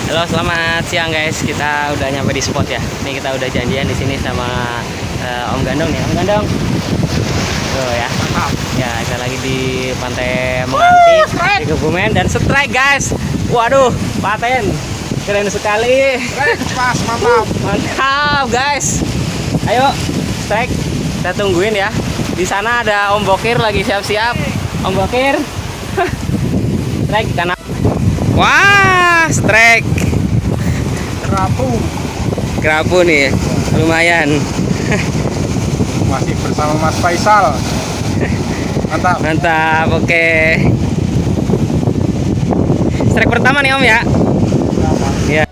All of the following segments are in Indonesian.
Halo, selamat siang guys. Kita udah nyampe di spot ya. Ini kita udah janjian di sini sama Om Gandong nih. Om Gandong. Tuh ya. Ya, kita lagi di Pantai Menganti di Kebumen dan strike guys. Waduh, paten. Keren sekali. Pas, mantap. Mantap guys. Ayo, strike. Kita tungguin ya. Di sana ada Om Bokir lagi siap-siap. Om Bokir. Strike kanan. Wah, strike. Kerapu nih, lumayan. Masih bersama Mas Faisal. Mantap. Mantap, oke. Strike pertama nih Om ya. Ya.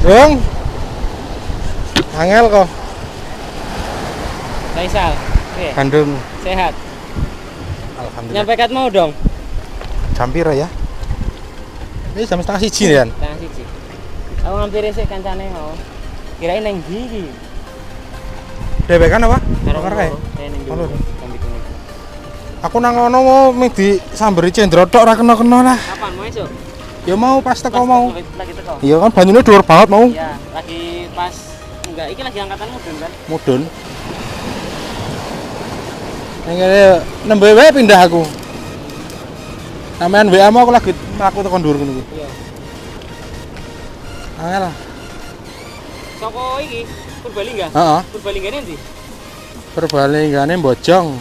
Dong. Angel kok. Faisal. Oke. Bandung. Sehat. Alhamdulillah. Nyampe kat mau dong. Jam pira ya? Ini jam setengah siji ya. Tengah siji. Aku ngampiri sih kancane mau. Kirain neng ndi. Dewek kan apa? Karo Bakar kae. Halo. Aku nang ngono mau ming disamberi cendro tok ora kena-kena lah. Kapan mau esuk? Ya mau pas teko mau. Lagi teko. Iya kan banyune dhuwur banget mau. Iya, lagi pas enggak iki lagi angkatan mudun kan. Mudun. Ning kene nembe wae pindah aku. Sampeyan WA mau aku lagi mlaku tekan dhuwur ngono kuwi. Iya. Angel. Soko iki Purbalingga. Heeh. Purbalinggane ndi? Perbalinggane Bojong.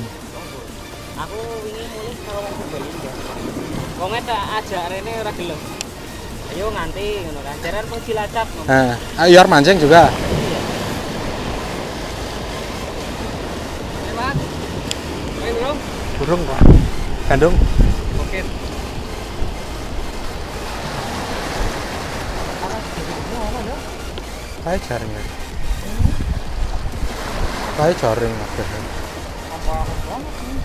Aku wingi mulih karo wong Purbalingga. Wonge tak ajak rene ora gelem. Ayo nganti ngono kan. Jaran pun Cilacap. Nah, ayo arep mancing juga. Iya. Mas. Main bro. Burung kok. Gandung. Oke. Kae jaring ya. Kae jaring ada. Apa banget nih.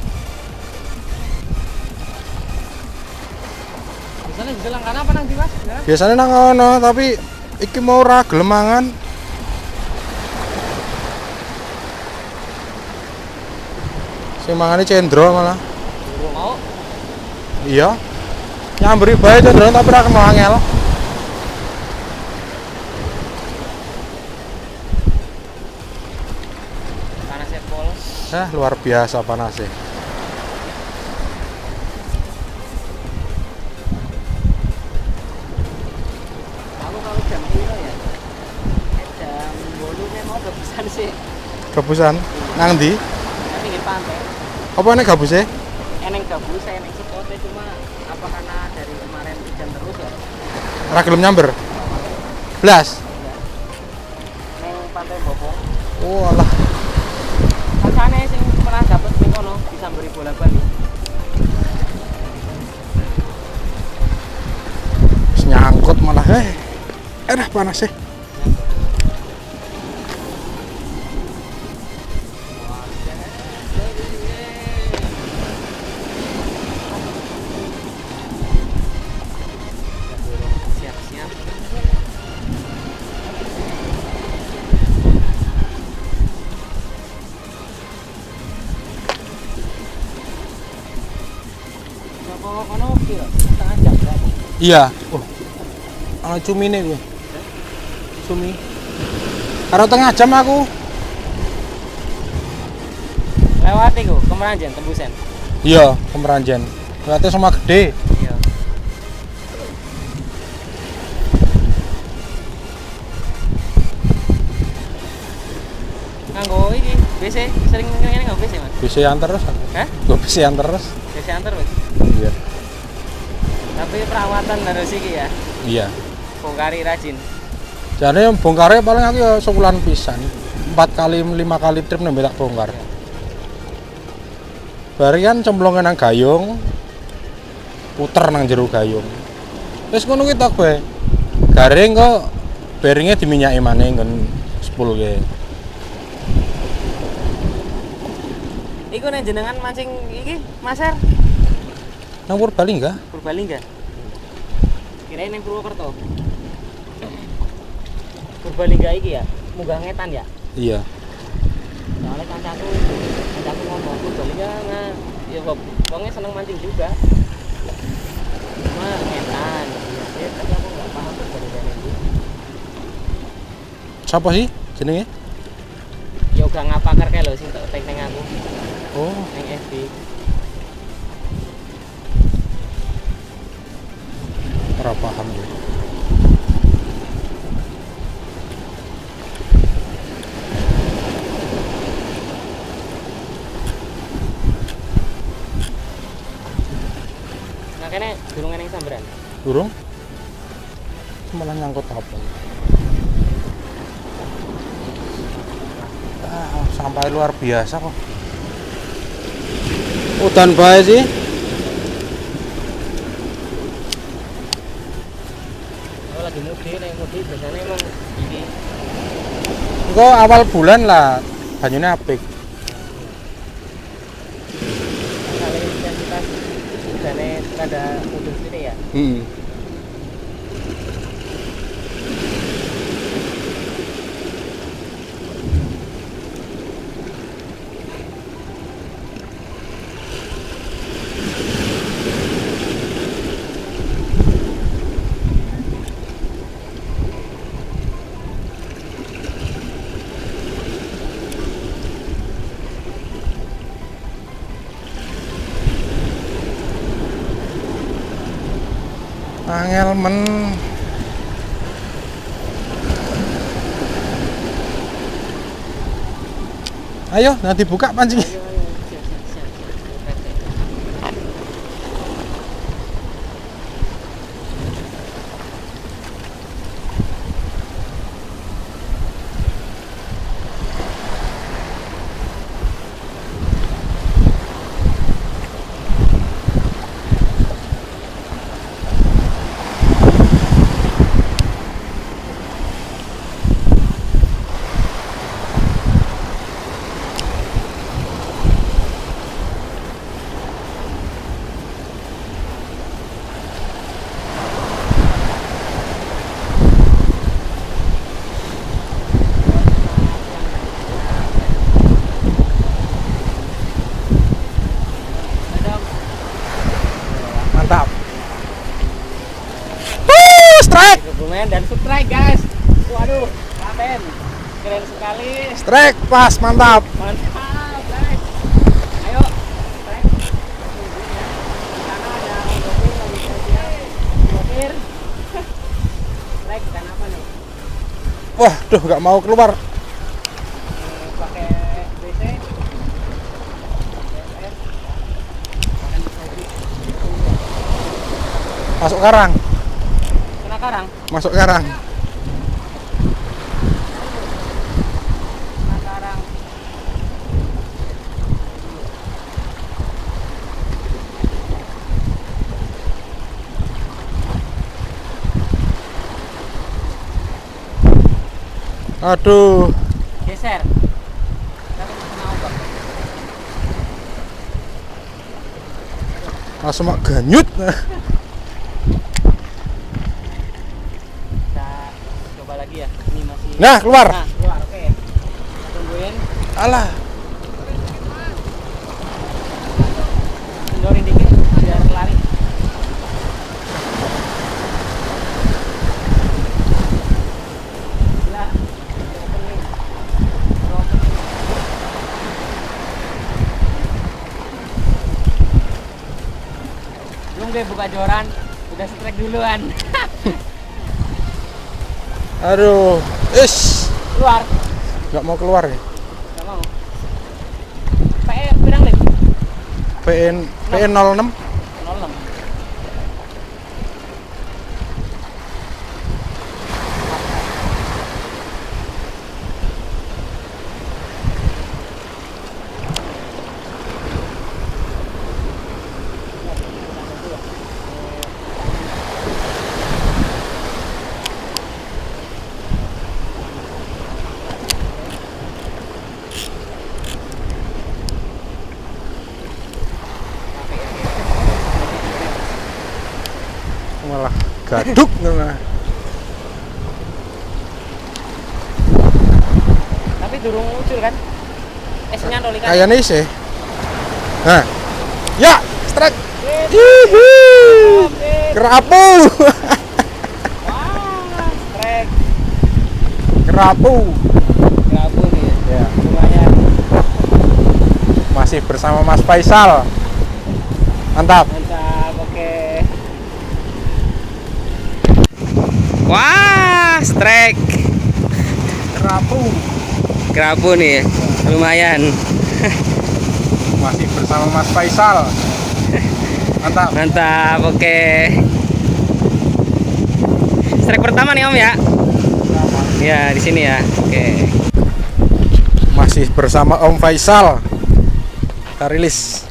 Biasanya bisa langkah apa nang di Mas? Biasanya nang ngono, tapi iki mau ora gelem mangan. Sing mangane cendro malah. Mau? Iya. Nyamberi bae cendro tapi ora kena angel. Panasnya pol. Luar biasa panasnya. Aku kalau jam piro ya? Jam 8 mau kebisan sih. Gabusan nang ndi? Tapi pinggir pantai. Apa nek gabuse? Eneng gabus, eneng sekote cuma apa karena dari kemarin hujan terus ya? Ora gelem nyamber. Blas. Neng pantai Bopong. Oh alah. Rasane sing pernah dapet ning kono disamberi bola bali. panas sih. Siap-siap. Bapak kono kira setengah jam berarti. Iya. Oh. Ana cumine kuwi. Cumi. Karo tengah jam aku. Lewat iku Kemeranjen tembusan. Iya, Kemeranjen. Lewatnya sama gede. Iya. Nganggo iki BC sering ngene nganggo BC, Mas. Bisa yang terus. Hah? Gue bisa yang terus. BC antar, Mas. Iya. Tapi perawatan harus iki ya. Iya. Bongkari rajin. Jadi yang bongkarnya paling aku ya sebulan pisan. 4 kali 5 kali trip nembe tak bongkar. Bari kan cemplongan nang gayung. Puter nang jero gayung. Wis ngono ki tok bae. Garing kok bearingnya diminyaki maneh nggon spool ke. Iku nek jenengan mancing iki, Maser, Nang Purbalingga? Purbalingga. Kirain ning Purwokerto. Purbalingga iki ya, munggah ngetan ya. Iya. Soalnya kancaku ngomong Purbalingga nah, ya wongnya seneng mancing juga. Cuma ngetan. Ya, tapi aku nggak paham Purbalingga ini. Siapa sih jenenge? Ya uga ngapakar kae lho sing tak tag ning aku. Oh, Ning FB. ora paham ya. Nah kene durung ning samberan. Durung? Malah nyangkut apa? Sampai luar biasa kok. Udan bae sih. Oh lagi mudik biasanya emang ini. Engko awal bulan lah banyune apik. Kali intensitas udane rada mudun sini ya. Heeh. Angel men. Ayo, nanti buka pancing. Ayo siap. Mantap. Strike. Kebumen dan subscribe guys. Waduh, keren. Keren sekali. Strike pas, mantap. Mantap guys. Ayo, strike. Di sana ada sopir lagi siap. Sopir. Strike ikan apa nih? Wah, duh gak mau keluar. Pakai BC. Masuk karang. Kena karang. Masuk karang. Kena karang. Aduh, Geser. Tapi kena ombak. langsung mak ganyut. Kita coba lagi ya. Ini masih. Nah, keluar. Nah, keluar. Oke. Kita tungguin. Alah, Kendorin dikit biar lari. Gila. Opening. Opening. Belum deh buka joran, udah strike duluan. aduh, Keluar. nggak mau keluar ya. Gak mau. PE berang deh. PN 06. 06. Malah gaduk nah. Tapi durung muncul kan? Nyantol ikan. Kayaknya sih. Nah, ya, strike. Oke. Kerapu. Wah, strike. Kerapu. Gabung nih. Ya, Lumayan. masih bersama Mas Faisal. Mantap. Mantap, oke. Wah, strike. Kerapu. Kerapu nih, lumayan. Masih bersama Mas Faisal. Mantap. Mantap, oke. Strike pertama nih Om ya. Ya, di sini ya. Oke. Masih bersama Om Faisal. Kita rilis.